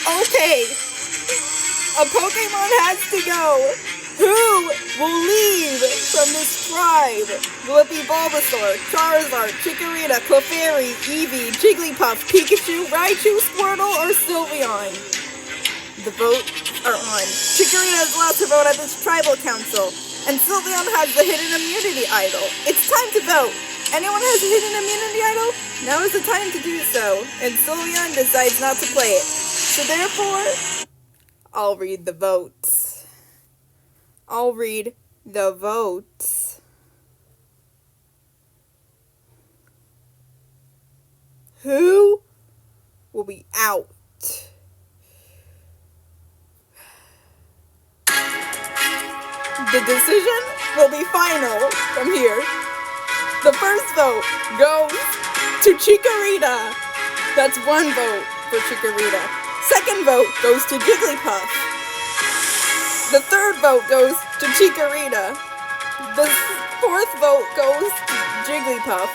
Okay, a Pokemon has to go. Who will leave from this tribe? Will it be Bulbasaur, Charizard, Chikorita, Clefairy, Eevee, Jigglypuff, Pikachu, Raichu, Squirtle, or Sylveon? The votes are on. Chikorita is allowed to vote at this tribal council, and Sylveon has the hidden immunity idol. It's time to vote. Anyone has a hidden immunity idol? Now is the time to do so, and Sylveon decides not to play it. So therefore, I'll read the votes. I'll read the votes. Who will be out? The decision will be final from here. The first vote goes to Chikorita. That's one vote for Chikorita. Second vote goes to Jigglypuff. The third vote goes to Chikorita. The fourth vote goes to Jigglypuff.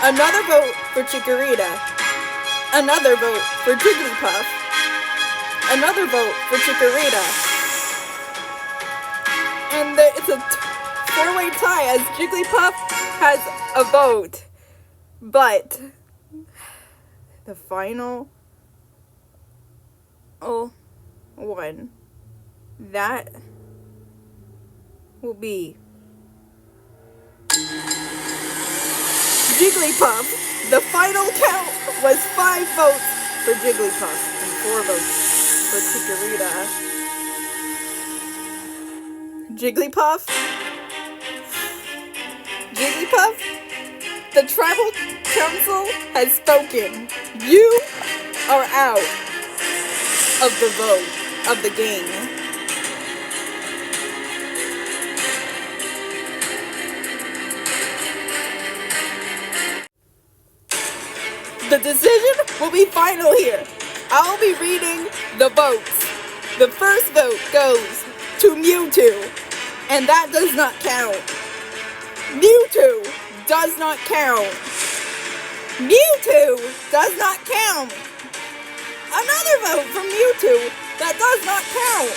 Another vote for Chikorita. Another vote for Jigglypuff. Another vote for Chikorita. And it's a four-way tie as Jigglypuff has a vote. But the final one, that will be Jigglypuff. The final count was 5 votes for Jigglypuff and 4 votes for Chikorita. Jigglypuff, the tribal council has spoken. You are out of the vote, of the game. The decision will be final here. I'll be reading the votes. The first vote goes to Mewtwo, and that does not count. Mewtwo does not count. Mewtwo does not count. Another vote for Mewtwo, that does not count.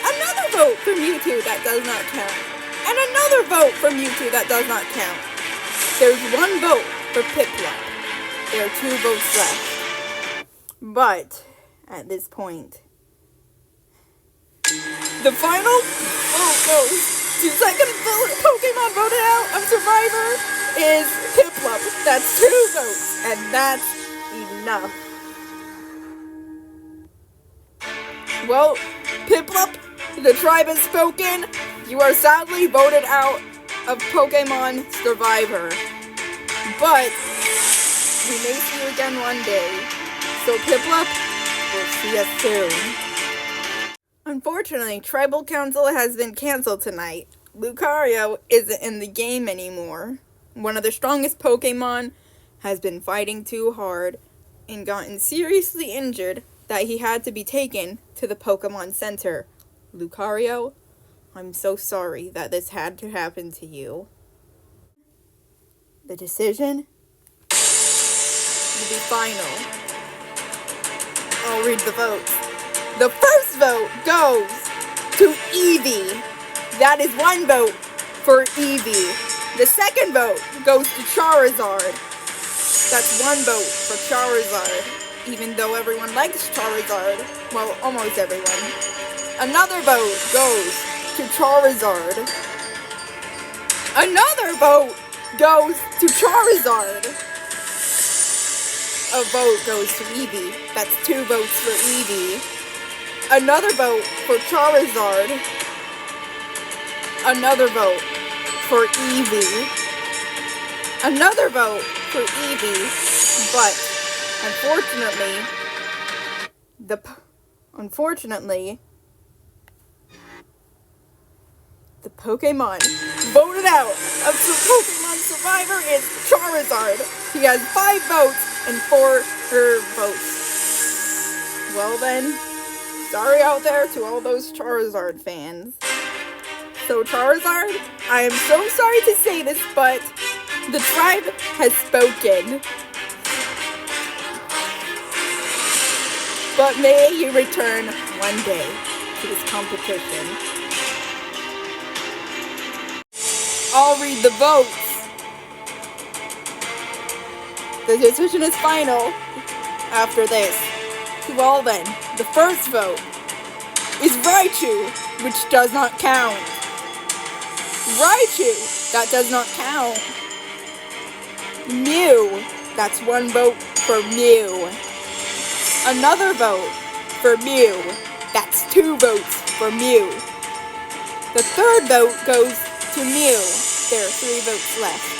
Another vote for Mewtwo, that does not count. And another vote for Mewtwo, that does not count. There's one vote for Piplup. There are 2 votes left. But, at this point, the final vote goes to second Pokemon voted out of Survivor is Piplup. That's 2 votes, and that's enough. Well, Piplup, the tribe has spoken. You are sadly voted out of Pokemon Survivor. But we may see you again one day. So Piplup, we'll see us soon. Unfortunately, Tribal Council has been canceled tonight. Lucario isn't in the game anymore. One of the strongest Pokemon has been fighting too hard and gotten seriously injured that he had to be taken to the Pokemon Center. Lucario, I'm so sorry that this had to happen to you. The decision will be final. I'll read the votes. The first vote goes to Eevee. That is 1 vote for Eevee. The second vote goes to Charizard. That's 1 vote for Charizard, even though everyone likes Charizard. Well, almost everyone. Another vote goes to Charizard. Another vote goes to Charizard. A vote goes to Eevee. That's 2 votes for Eevee. Another vote for Charizard. Another vote for Eevee. Another vote for Eevee. But unfortunately, the Pokemon voted out of the Pokemon Survivor is Charizard. He has 5 votes and 4 votes. Well then, sorry out there to all those Charizard fans. So Charizard, I am so sorry to say this, but the tribe has spoken. but may you return one day to this competition. I'll read the votes. The decision is final after this. Well then, the first vote is Raichu, which does not count. Raichu, that does not count. Mew, that's one vote for Mew. Another vote for Mew, that's 2 votes for Mew. The third vote goes to Mew. There are 3 votes left.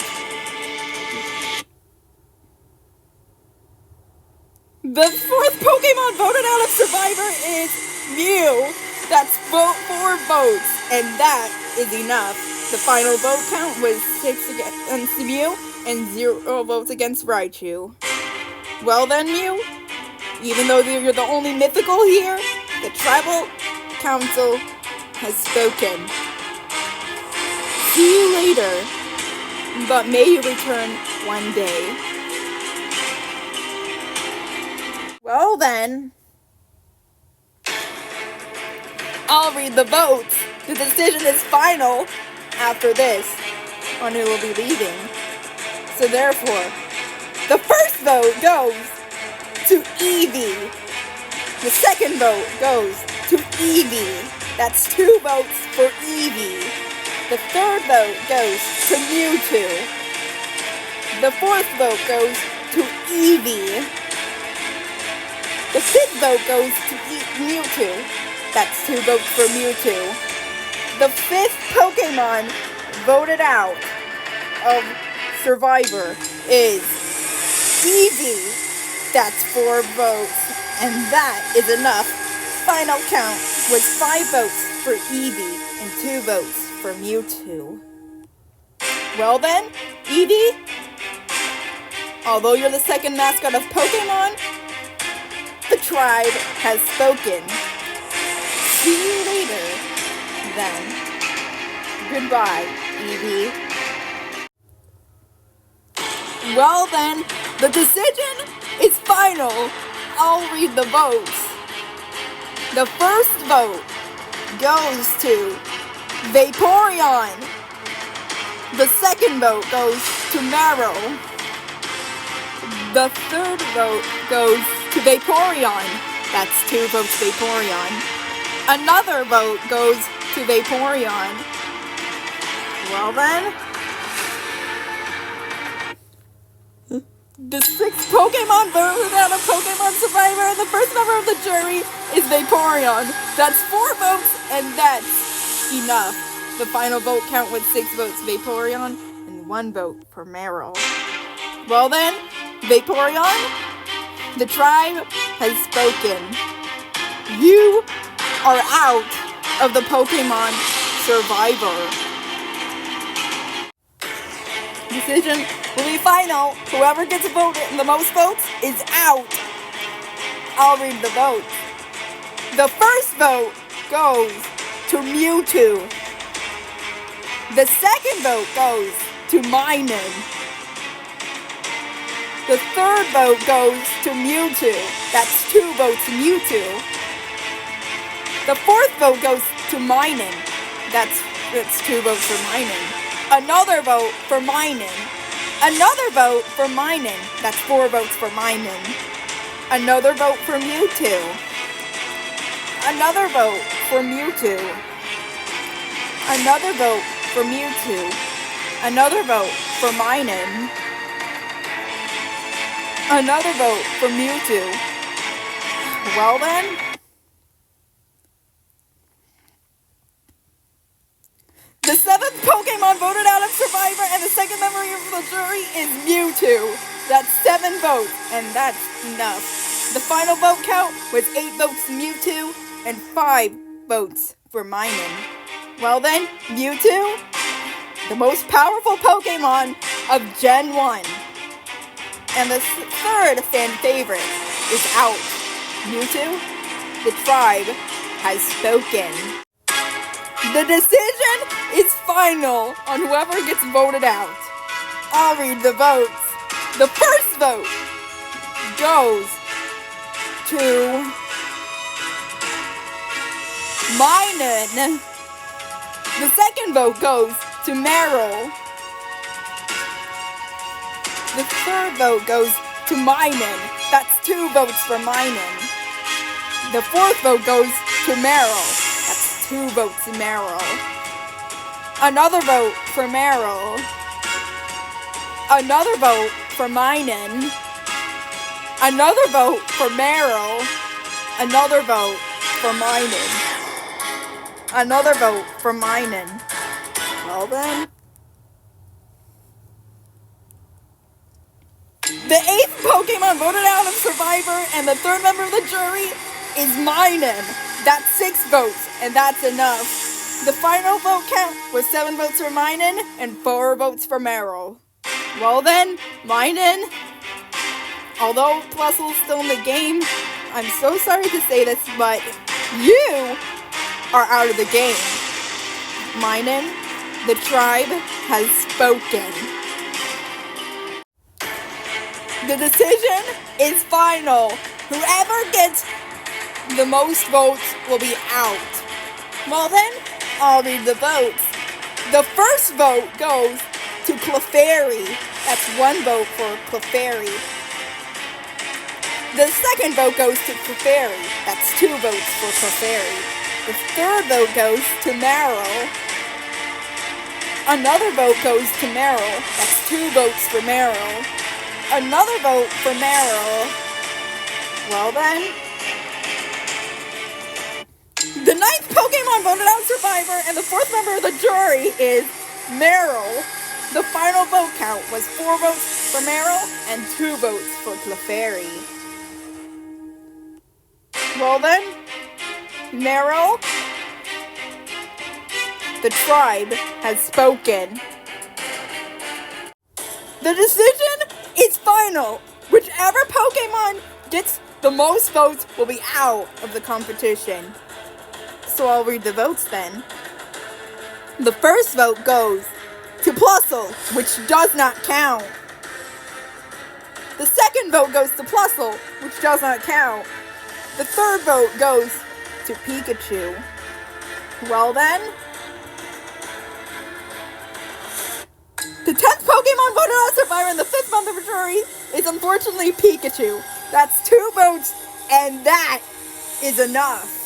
The fourth Pokemon voted out of Survivor is Mew. That's 4 votes, and that is enough. The final vote count was 6 against Mew and 0 votes against Raichu. Well then, Mew, even though you're the only mythical here, the Tribal Council has spoken. See you later, but may you return one day. Well then, I'll read the votes. The decision is final after this on who will be leaving. So therefore, the first vote goes to Eevee. The second vote goes to Eevee. That's 2 votes for Eevee. The third vote goes to Mewtwo. The fourth vote goes to Eevee. The fifth vote goes to Mewtwo. That's 2 votes for Mewtwo. The fifth Pokemon voted out of Survivor is Eevee. That's 4 votes. And that is enough. Final count was 5 votes for Eevee and 2 votes for Mewtwo. Well then, Eevee, although you're the second mascot of Pokemon, the tribe has spoken. See you later, then. Goodbye, Eevee. Well then, the decision is final. I'll read the votes. The first vote goes to Vaporeon. The second vote goes to Marrow. The third vote goes to Vaporeon. That's 2 votes Vaporeon. Another vote goes to Vaporeon. Well then, the 6th Pokemon voted out of Pokemon Survivor, and the first member of the jury is Vaporeon. That's 4 votes, and that's enough. The final vote count was 6 votes Vaporeon and 1 vote for Meryl. Well then, Vaporeon, the tribe has spoken. You are out of the Pokemon Survivor. Decision will be final. Whoever gets voted the most votes is out. I'll read the votes. The first vote goes to Mewtwo. The second vote goes to Minun. The third vote goes to Mewtwo. That's 2 votes Mewtwo. The fourth vote goes to Minun. That's 2 votes for Minun. Another vote for Minun. Another vote for Minun. That's 4 votes for Minun. Another vote for Mewtwo. Another vote for Mewtwo. Another vote for Mewtwo. Another vote for Minun. Another vote for Mewtwo. Well then, the 7th Pokemon voted out of Survivor, and the second member of the jury is Mewtwo. That's 7 votes, and that's enough. The final vote count was 8 votes Mewtwo and 5 votes for Minun. Well then, Mewtwo, the most powerful Pokemon of Gen 1. And the third fan favorite is out. Mewtwo, the tribe has spoken. The decision is final on whoever gets voted out. I'll read the votes. The first vote goes to Minun. The second vote goes to Meryl. The third vote goes to Minun. That's 2 votes for Minun. The fourth vote goes to Meryl. That's 2 votes to Meryl. Another vote for Meryl. Another vote for Minun. Another vote for Meryl. Another vote for Minun. Another vote for Minun. Well then. The 8th Pokemon voted out of Survivor and the 3rd member of the jury is Minun. That's 6 votes, and that's enough. The final vote count was 7 votes for Minun and 4 votes for Meryl. Well then, Minun, although Plusle's still in the game, I'm so sorry to say this, but you are out of the game. Minun, the tribe has spoken. The decision is final. Whoever gets the most votes will be out. Well then, I'll read the votes. The first vote goes to Clefairy. That's 1 vote for Clefairy. The second vote goes to Clefairy. That's 2 votes for Clefairy. The third vote goes to Meryl. Another vote goes to Meryl. That's 2 votes for Meryl. Another vote for Meryl. Well then. The 9th Pokemon voted out Survivor and the 4th member of the jury is Meryl. The final vote count was 4 votes for Meryl and 2 votes for Clefairy. Well then, Meryl, the tribe has spoken. The decision is final. Whichever Pokemon gets the most votes will be out of the competition. So I'll read the votes then. The first vote goes to Plusle, which does not count. The second vote goes to Plusle, which does not count. The third vote goes to Pikachu. Well then, the 10th Pokemon voted out Survivor and the 5th member of the jury is unfortunately Pikachu. That's 2 votes, and that is enough.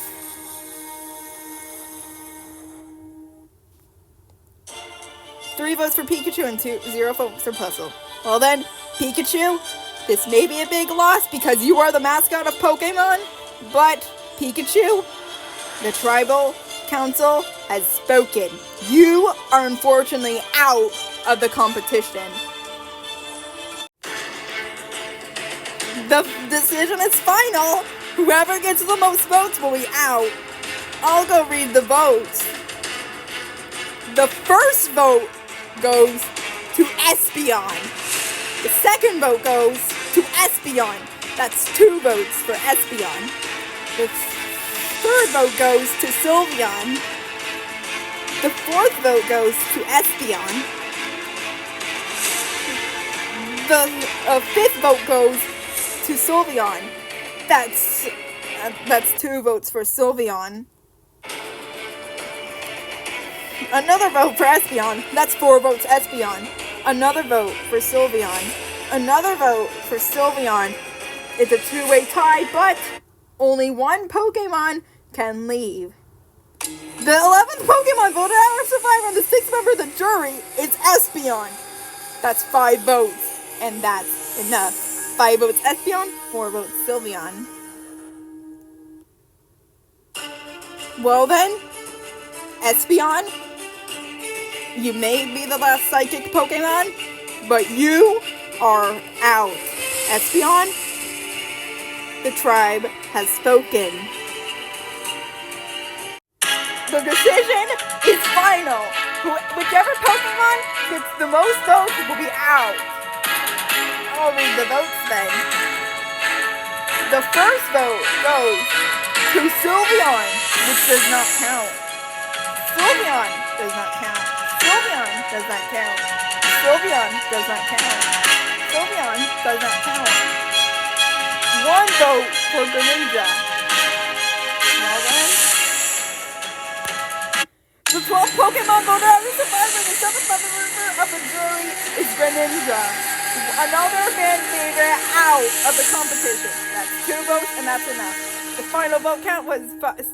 Three votes for Pikachu and 0 votes for Plusle. Well then, Pikachu, this may be a big loss because you are the mascot of Pokemon, but Pikachu, the Tribal Council has spoken. You are unfortunately out of the competition. The decision is final. Whoever gets the most votes will be out. I'll go read the votes. The first vote goes to Espeon. The second vote goes to Espeon. That's 2 votes for Espeon. The third vote goes to Sylveon. The fourth vote goes to Espeon. The fifth vote goes to Sylveon. That's 2 votes for Sylveon. Another vote for Espeon. That's 4 votes Espeon. Another vote for Sylveon. Another vote for Sylveon. It's a 2-way tie, but only 1 Pokemon can leave. The 11th Pokemon voted out of Survivor and the 6th member of the jury is Espeon. That's 5 votes, and that's enough. 5 votes Espeon, 4 votes Sylveon. Well then, Espeon, you may be the last psychic Pokemon, but you are out. Espeon, the tribe has spoken. The decision is final. Whichever Pokemon gets the most votes will be out. I'll read the votes then. The first vote goes to Sylveon, which does not count. Sylveon does not count. Sylveon does not count. Sylveon does not count. Sylveon does not count. 1 vote for Greninja. Well then, Greninja. Another fan favorite out of the competition. That's 2 votes, and that's enough. The final vote count was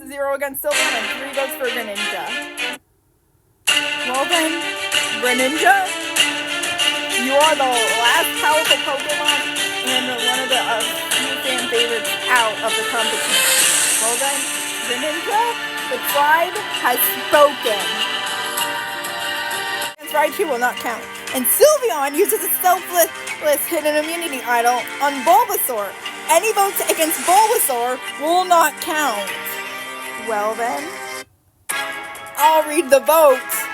0 against Sylveon and 3 votes for Greninja. Well then, Greninja, you are the last powerful Pokemon and one of the few fan favorites out of the competition. Well then, Greninja, the tribe has spoken. Raichu will not count. And Sylveon uses its selfless hidden immunity idol on Bulbasaur. Any votes against Bulbasaur will not count. Well then, I'll read the votes.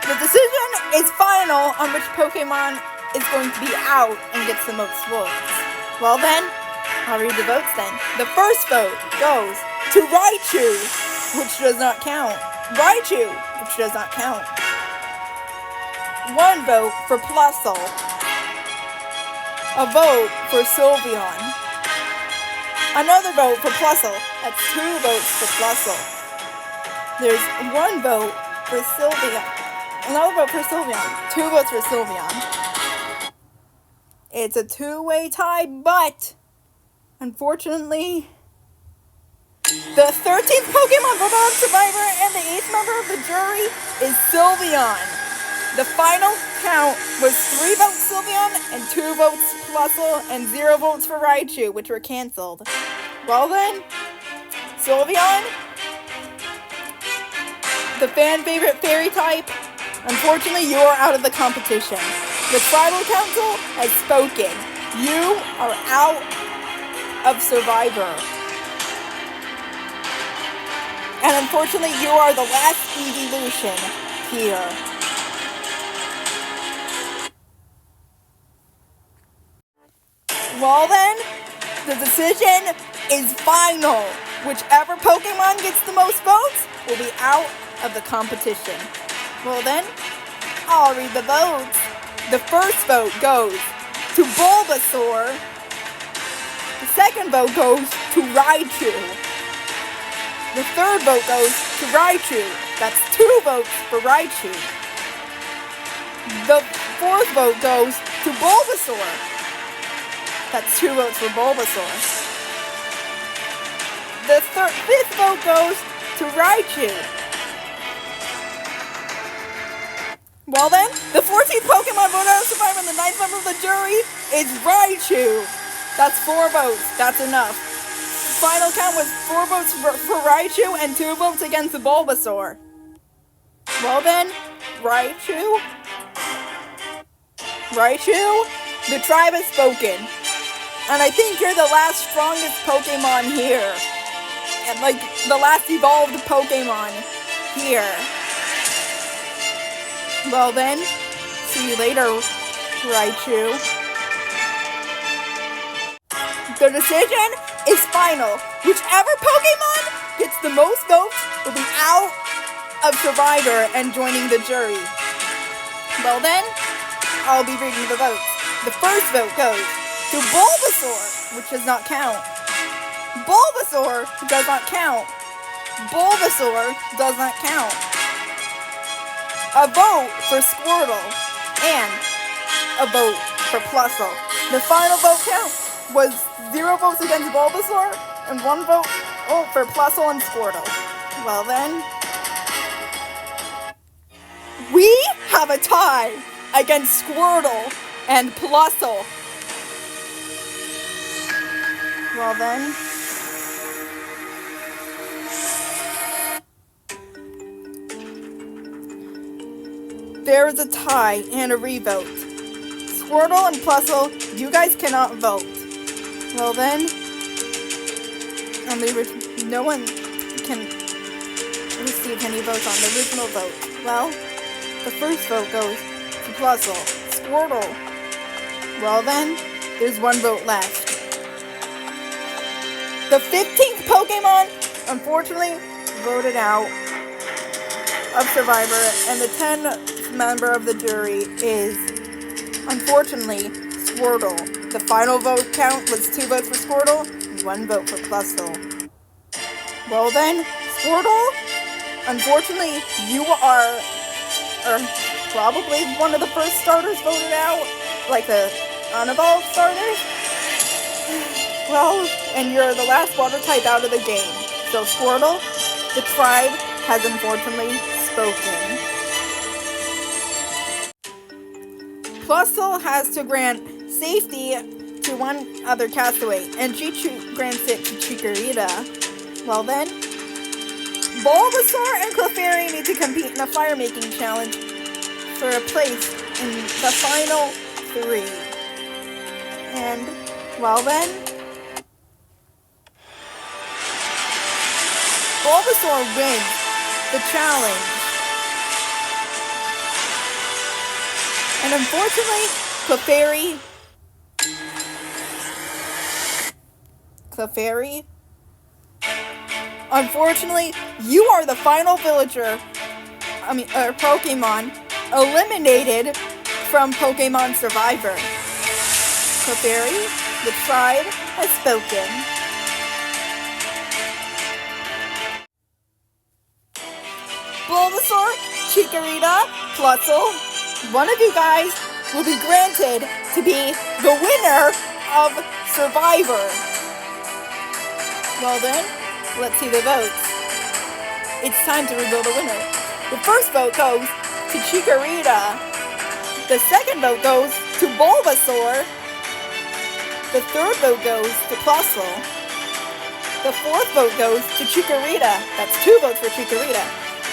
The decision is final on which Pokemon is going to be out and gets the most votes. Well then, I'll read the votes then. The first vote goes to Raichu, which does not count. Raichu, which does not count. 1 vote for Plusle. A vote for Sylveon. Another vote for Plusle. That's 2 votes for Plusle. There's 1 vote for Sylveon. Another vote for Sylveon. 2 votes for Sylveon. It's a 2-way tie, but unfortunately, the 13th Pokemon Bulldog Survivor and the 8th member of the jury is Sylveon. The final count was 3 votes Sylveon and 2 votes Plusle and 0 votes for Raichu, which were cancelled. Well then, Sylveon, the fan favorite fairy type, unfortunately you are out of the competition. The Tribal Council has spoken. You are out of Survivor. And unfortunately you are the last evolution here. Well then, the decision is final. Whichever Pokemon gets the most votes will be out of the competition. Well then, I'll read the votes. The first vote goes to Bulbasaur. The second vote goes to Raichu. The third vote goes to Raichu. That's 2 votes for Raichu. The fourth vote goes to Bulbasaur. That's 2 votes for Bulbasaur. The 5th vote goes to Raichu. Well then, the 14th Pokemon Bulldog Survivor and the 9th member of the jury is Raichu. That's 4 votes. That's enough. Final count was 4 votes for Raichu and 2 votes against the Bulbasaur. Well then, Raichu, the tribe has spoken. And I think you're the last strongest Pokemon here. And like, the last evolved Pokemon here. Well then, see you later, Raichu. The decision is final. Whichever Pokemon gets the most votes will be out of Survivor and joining the jury. Well then, I'll be reading the votes. The first vote goes to Bulbasaur, which does not count. Bulbasaur does not count. Bulbasaur does not count. A vote for Squirtle and a vote for Plusle. The final vote count was 0 votes against Bulbasaur and 1 vote for Plusle and Squirtle. Well then, we have a tie against Squirtle and Plusle. Well then, there is a tie and a revote. Squirtle and Plusle, you guys cannot vote. Well then, no one can receive any votes on the original vote. Well, the first vote goes to Plusle. Squirtle. Well then, there's 1 vote left. The 15th Pokemon, unfortunately, voted out of Survivor, and the 10th member of the jury is, unfortunately, Squirtle. The final vote count was 2 votes for Squirtle and 1 vote for Plusle. Well then, Squirtle, unfortunately, you are probably one of the first starters voted out, like the unevolved starters. Well, and you're the last water type out of the game. So Squirtle, the tribe has unfortunately spoken. Plusle has to grant safety to one other castaway, and she grants it to Chikorita. Well then, Bulbasaur and Clefairy need to compete in a fire-making challenge for a place in the final 3. And, well then, Bulbasaur wins the challenge. And unfortunately, Clefairy, unfortunately, you are the final villager, Pokemon, eliminated from Pokemon Survivor. Clefairy, the tribe, has spoken. Bulbasaur, Chikorita, Plusle, one of you guys will be granted to be the winner of Survivor. Well then, let's see the votes. It's time to reveal the winner. The first vote goes to Chikorita. The second vote goes to Bulbasaur. The third vote goes to Plusle. The fourth vote goes to Chikorita. That's 2 votes for Chikorita.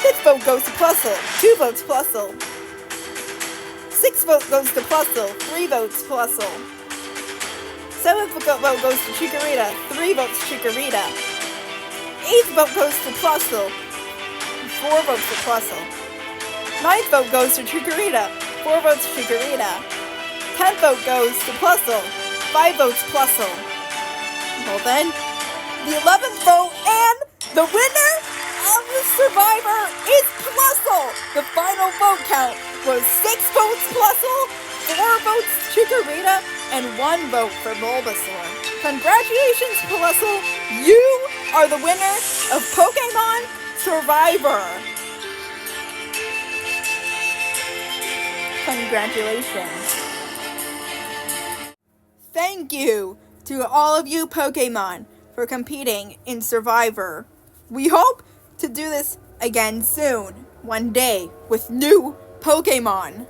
Fifth vote goes to Plusle. 2 votes Plusle. Sixth vote goes to Plusle. 3 votes Plusle. Seventh vote goes to Chikorita. 3 votes Chikorita. Eighth vote goes to Plusle. 4 votes to Plusle. Ninth vote goes to Chikorita. 4 votes Chikorita. 10th vote goes to Plusle. 5 votes Plusle. Well then, the 11th vote and the winner of the Survivor is Plusle. The final vote count was 6 votes Plusle, 4 votes Chikorita, and 1 vote for Bulbasaur. Congratulations, Plusle! You are the winner of Pokemon Survivor. Congratulations. Thank you to all of you Pokemon for competing in Survivor. We hope to do this again soon, one day, with new Pokemon.